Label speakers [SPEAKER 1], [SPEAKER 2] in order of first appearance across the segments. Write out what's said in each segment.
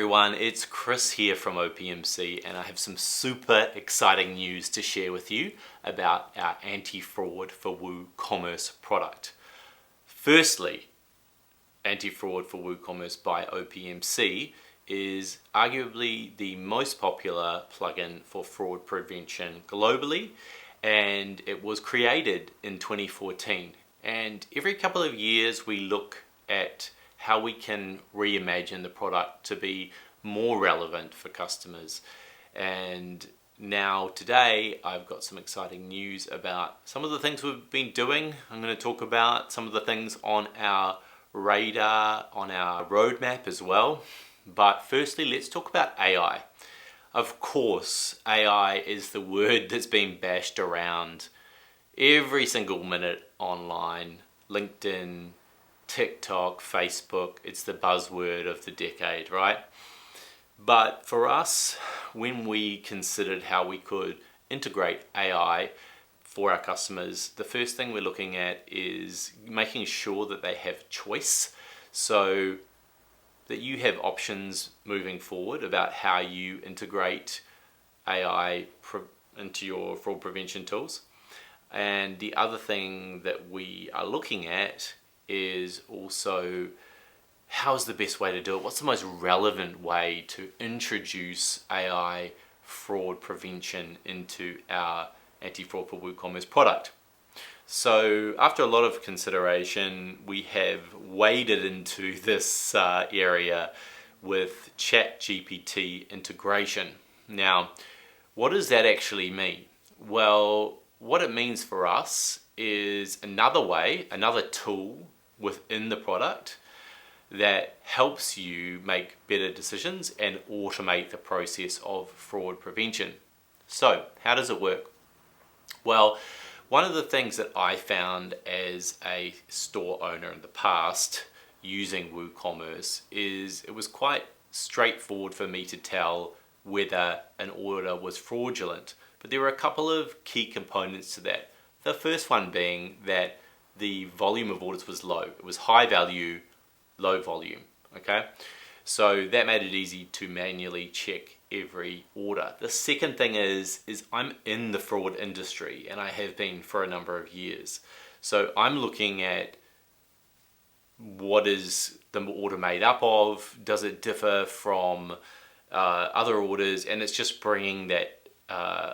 [SPEAKER 1] everyone, it's Chris here from OPMC, and I have some super exciting news to share with you about our anti-fraud for WooCommerce product. Firstly, anti-fraud for WooCommerce by OPMC is arguably the most popular plugin for fraud prevention globally, and it was created in 2014. And every couple of years we look at how we can reimagine the product to be more relevant for customers. And now today I've got some exciting news about some of the things we've been doing. I'm going to talk about some of the things on our radar, on our roadmap as well. But firstly, let's talk about AI. Of course, AI is the word that's being bashed around every single minute online. LinkedIn, TikTok, Facebook, it's the buzzword of the decade, right? But for us, when we considered how we could integrate AI for our customers, the first thing we're looking at is making sure that they have choice, so that you have options moving forward about how you integrate AI into your fraud prevention tools. And the other thing that we are looking at is also how's the best way to do it? What's the most relevant way to introduce AI fraud prevention into our anti-fraud for WooCommerce product? So after a lot of consideration, we have waded into this area with ChatGPT integration. Now, what does that actually mean? Well, what it means for us is another tool within the product that helps you make better decisions and automate the process of fraud prevention. So, how does it work? Well, one of the things that I found as a store owner in the past using WooCommerce is it was quite straightforward for me to tell whether an order was fraudulent. But there were a couple of key components to that. The first one being that the volume of orders was low. It was high value, low volume, okay? So that made it easy to manually check every order. The second thing is I'm in the fraud industry, and I have been for a number of years. So I'm looking at what is the order made up of, does it differ from other orders, and it's just bringing that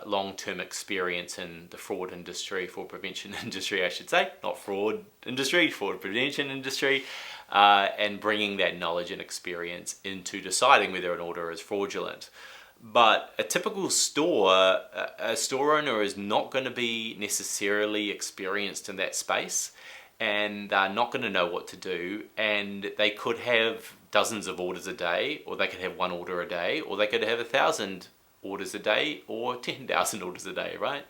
[SPEAKER 1] long-term experience in the fraud industry, fraud prevention industry, I should say, not fraud industry, fraud prevention industry, and bringing that knowledge and experience into deciding whether an order is fraudulent. But a typical store, a store owner is not going to be necessarily experienced in that space, and they're not going to know what to do, and they could have dozens of orders a day, or they could have one order a day, or they could have 1,000 orders a day or 10,000 orders a day, right?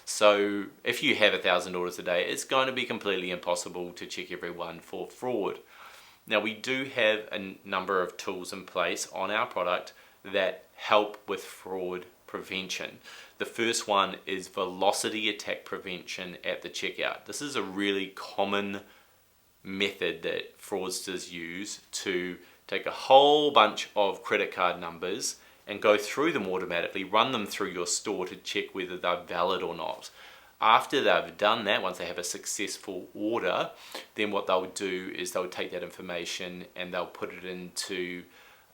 [SPEAKER 1] So if you have 1,000 orders a day, it's going to be completely impossible to check everyone for fraud. Now, we do have a number of tools in place on our product that help with fraud prevention. The first one is velocity attack prevention at the checkout. This is a really common method that fraudsters use to take a whole bunch of credit card numbers and go through them automatically, run them through your store to check whether they're valid or not. After they've done that, once they have a successful order, then what they'll do is they'll take that information and they'll put it into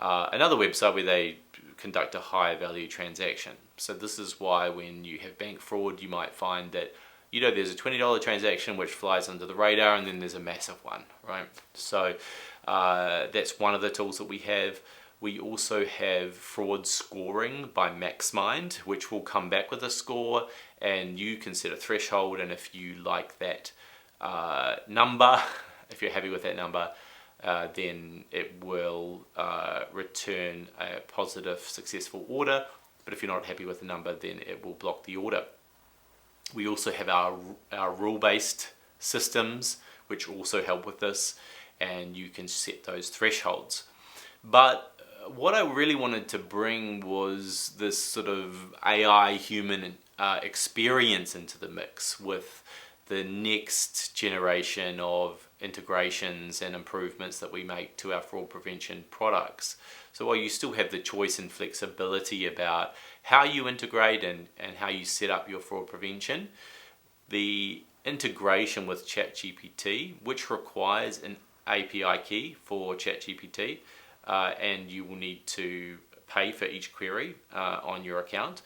[SPEAKER 1] another website where they conduct a higher value transaction. So this is why when you have bank fraud, you might find that there's a $20 transaction which flies under the radar, and then there's a massive one, right? So that's one of the tools that we have. We also have fraud scoring by MaxMind, which will come back with a score, and you can set a threshold, and if you like that number, if you're happy with that number, then it will return a positive successful order. But if you're not happy with the number, then it will block the order. We also have our rule-based systems, which also help with this, and you can set those thresholds. But what I really wanted to bring was this sort of AI human experience into the mix with the next generation of integrations and improvements that we make to our fraud prevention products. So while you still have the choice and flexibility about how you integrate and how you set up your fraud prevention, the integration with ChatGPT, which requires an API key for ChatGPT, and you will need to pay for each query on your account.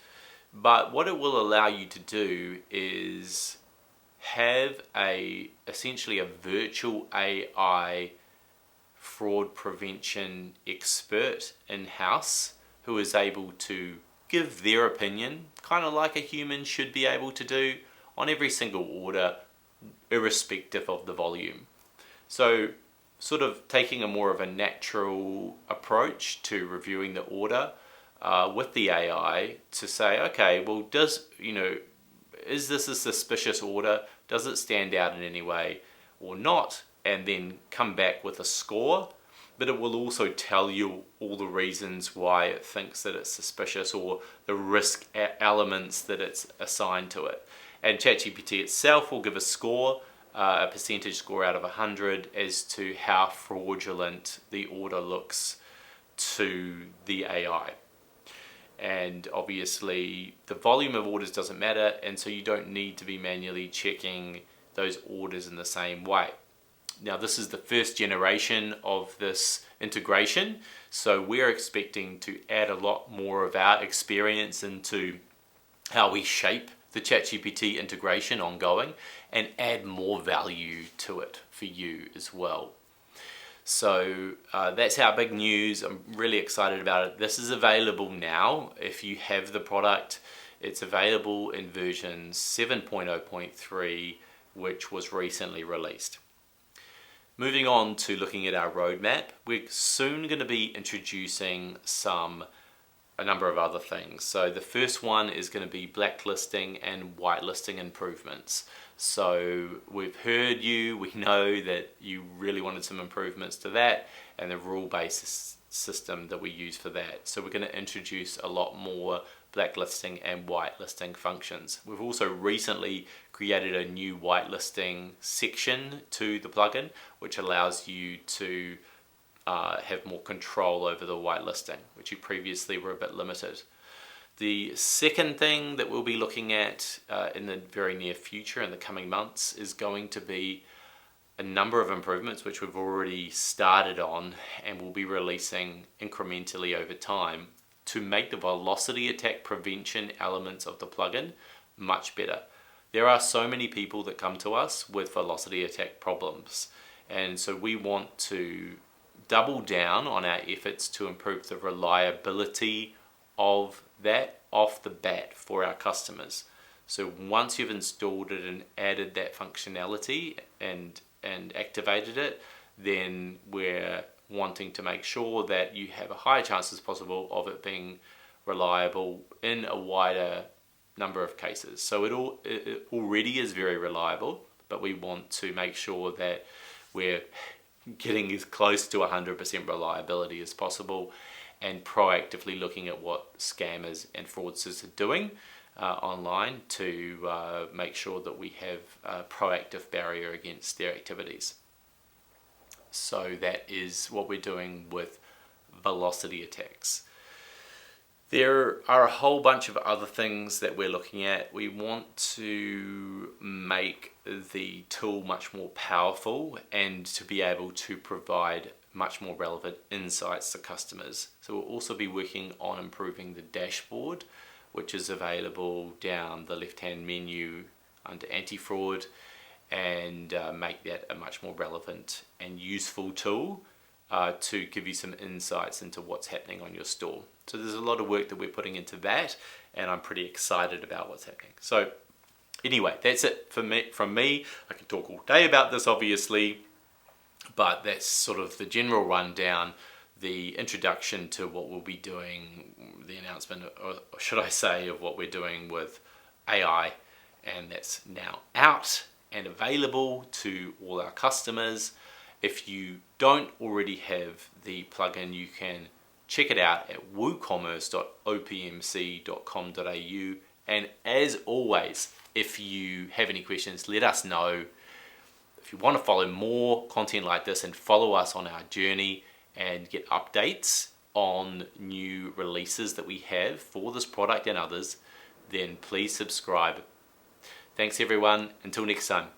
[SPEAKER 1] But what it will allow you to do is have essentially a virtual AI fraud prevention expert in-house who is able to give their opinion, kind of like a human should be able to do, on every single order, irrespective of the volume. So sort of taking a more of a natural approach to reviewing the order with the AI to say, okay, well, is this a suspicious order? Does it stand out in any way or not? And then come back with a score. But it will also tell you all the reasons why it thinks that it's suspicious or the risk elements that it's assigned to it. And ChatGPT itself will give a score, a percentage score out of 100 as to how fraudulent the order looks to the AI. And obviously the volume of orders doesn't matter, and so you don't need to be manually checking those orders in the same way. Now, this is the first generation of this integration, so we're expecting to add a lot more of our experience into how we shape the ChatGPT integration ongoing and add more value to it for you as well. So that's our big news. I'm really excited about it. This is available now. If you have the product, it's available in version 7.0.3, which was recently released. Moving on to looking at our roadmap, we're soon going to be introducing a number of other things. So the first one is going to be blacklisting and whitelisting improvements. So we've heard you, we know that you really wanted some improvements to that and the rule-based system that we use for that. So we're going to introduce a lot more blacklisting and whitelisting functions. We've also recently created a new whitelisting section to the plugin, which allows you to have more control over the whitelisting, which you previously were a bit limited. The second thing that we'll be looking at in the very near future, in the coming months, is going to be a number of improvements which we've already started on and will be releasing incrementally over time to make the velocity attack prevention elements of the plugin much better. There are so many people that come to us with velocity attack problems, and so we want to double down on our efforts to improve the reliability of that off the bat for our customers. So once you've installed it and added that functionality and activated it, then we're wanting to make sure that you have a higher chance as possible of it being reliable in a wider number of cases. So it already is very reliable, but we want to make sure that we're getting as close to 100% reliability as possible and proactively looking at what scammers and fraudsters are doing online to make sure that we have a proactive barrier against their activities. So that is what we're doing with velocity attacks. There are a whole bunch of other things that we're looking at. We want to make the tool much more powerful and to be able to provide much more relevant insights to customers. So we'll also be working on improving the dashboard, which is available down the left-hand menu under anti-fraud, and make that a much more relevant and useful tool to give you some insights into what's happening on your store. So there's a lot of work that we're putting into that, and I'm pretty excited about what's happening. So anyway, that's it from me. I can talk all day about this, obviously, but that's sort of the general rundown, the introduction to what we'll be doing, the announcement, or should I say, of what we're doing with AI, and that's now out and available to all our customers. If you don't already have the plugin, you can check it out at woocommerce.opmc.com.au. And as always, if you have any questions, let us know. if you want to follow more content like this and follow us on our journey and get updates on new releases that we have for this product and others, then please subscribe. Thanks everyone. Until next time.